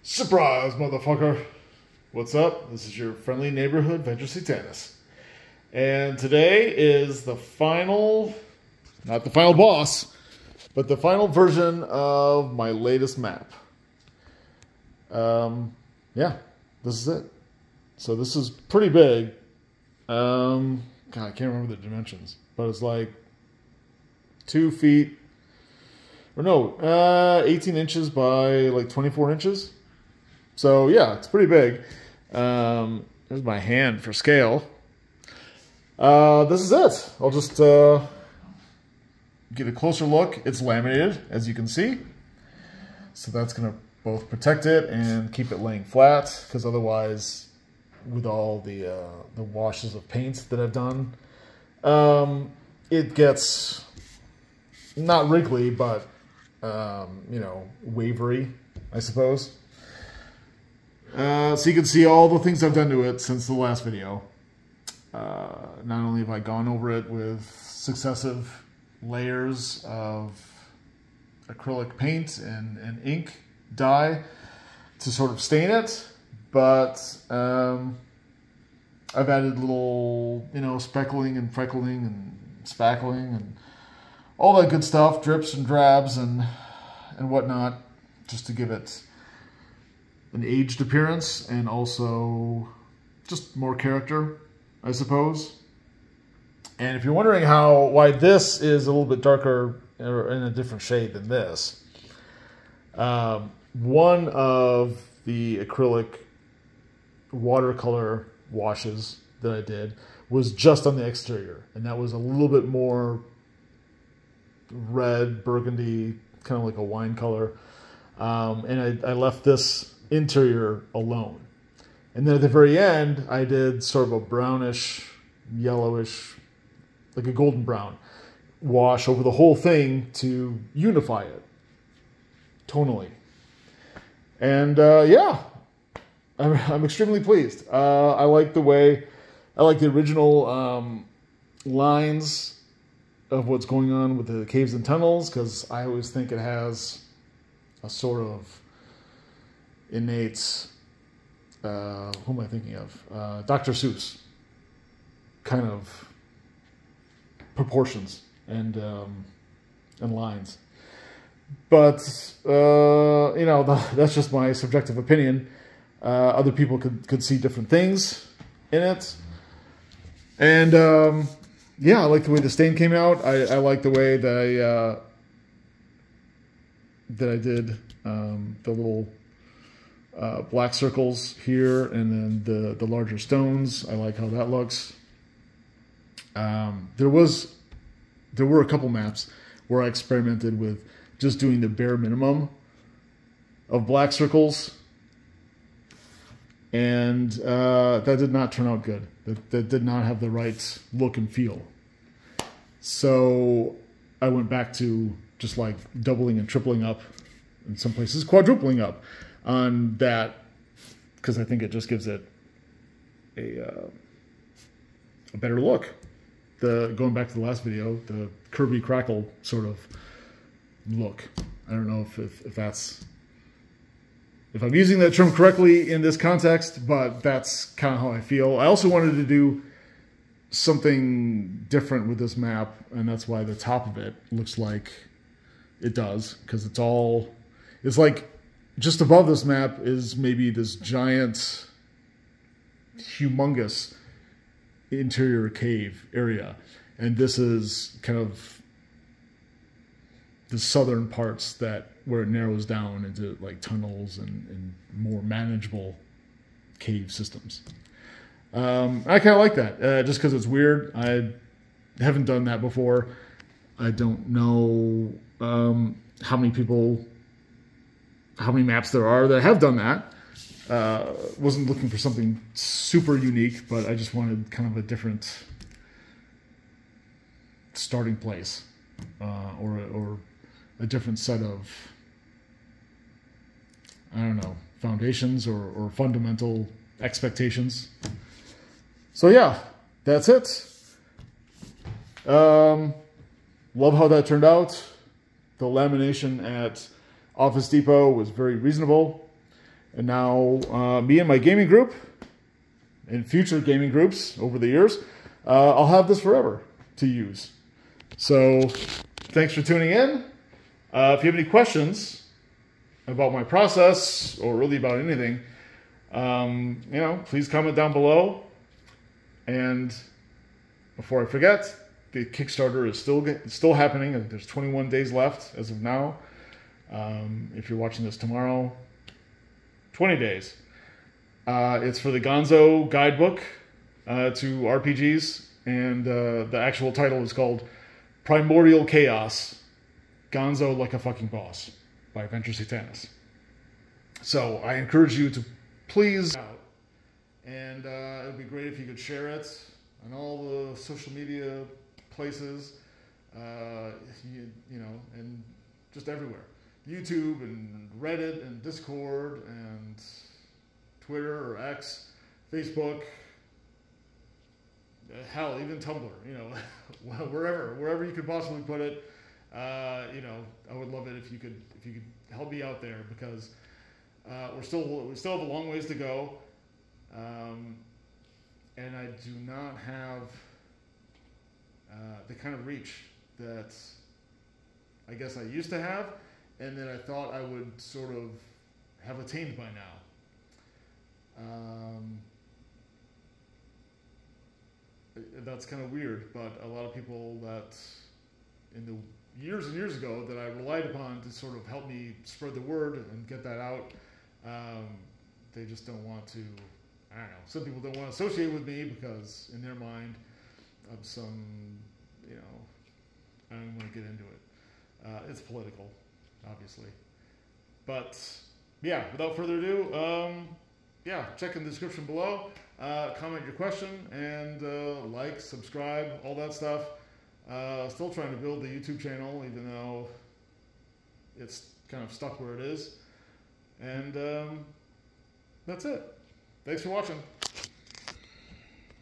Surprise, motherfucker! What's up? This is your friendly neighborhood Venger Satanis. And today is the final, not the final boss, but the final version of my latest map. Yeah, this is it. So this is pretty big. God, I can't remember the dimensions, but it's like 2 feet, or no, 18 inches by like 24 inches. So yeah, it's pretty big. There's my hand for scale. This is it. I'll just get a closer look. It's laminated, as you can see. So that's going to both protect it and keep it laying flat, because otherwise, with all the washes of paint that I've done, it gets not wrinkly, but you know, wavery, I suppose. So you can see all the things I've done to it since the last video. Not only have I gone over it with successive layers of acrylic paint and ink dye to sort of stain it, but I've added little, you know, speckling and freckling and spackling and all that good stuff, drips and drabs and whatnot, just to give it an aged appearance and also just more character, I suppose. And if you're wondering why this is a little bit darker or in a different shade than this, one of the acrylic watercolor washes that I did was just on the exterior, and that was a little bit more red, burgundy, kind of like a wine color. And I left this interior alone. And then at the very end, I did sort of a brownish, yellowish, like a golden brown wash over the whole thing to unify it tonally. And yeah, I'm extremely pleased. I like the way, I like the original lines of what's going on with the caves and tunnels, because I always think it has a sort of innate, who am I thinking of? Dr. Seuss kind of proportions and lines. But, you know, that's just my subjective opinion. Other people could see different things in it. And, yeah, I like the way the stain came out. I like the way that I did the little black circles here, and then the larger stones. I like how that looks. There were a couple maps where I experimented with just doing the bare minimum of black circles, and that did not turn out good. That did not have the right look and feel. So I went back to just like doubling and tripling up, in some places quadrupling up on that, because I think it just gives it a better look. Going back to the last video, the Kirby Crackle sort of look. I don't know if I'm using that term correctly in this context, but that's kind of how I feel. I also wanted to do something different with this map, and that's why the top of it looks like it does, because it's like just above this map is maybe this giant, humongous interior cave area, and this is kind of the southern parts where it narrows down into like tunnels and more manageable cave systems. I kind of like that, just because it's weird. I haven't done that before. I don't know how many maps there are that have done that. Wasn't looking for something super unique, but I just wanted kind of a different starting place, or a different set of, I don't know, foundations or fundamental expectations. So yeah, that's it. Love how that turned out. The lamination at Office Depot was very reasonable. And now me and my gaming group and future gaming groups over the years, I'll have this forever to use. So thanks for tuning in. If you have any questions about my process or really about anything, please comment down below. And before I forget, the Kickstarter is still happening. There's 21 days left as of now. If you're watching this tomorrow, 20 days. It's for the Gonzo guidebook to RPGs, and the actual title is called Primordial Chaos, Gonzo Like a Fucking Boss by Venger Satanis. So I encourage you to please out, and it would be great if you could share it on all the social media places, and just everywhere. YouTube and Reddit and Discord and Twitter or X, Facebook, hell, even Tumblr, wherever you could possibly put it. I would love it if you could help me out there, because we still have a long ways to go, and I do not have the kind of reach that I guess I used to have, and that I thought I would sort of have attained by now. That's kind of weird, but a lot of people that in the years and years ago that I relied upon to sort of help me spread the word and get that out, they just don't want to, I don't know, some people don't want to associate with me because in their mind of some, I don't want to get into it. It's political, obviously. But yeah, without further ado, check in the description below, comment your question, and like, subscribe, all that stuff. Still trying to build the YouTube channel, even though it's kind of stuck where it is. And that's it. Thanks for watching.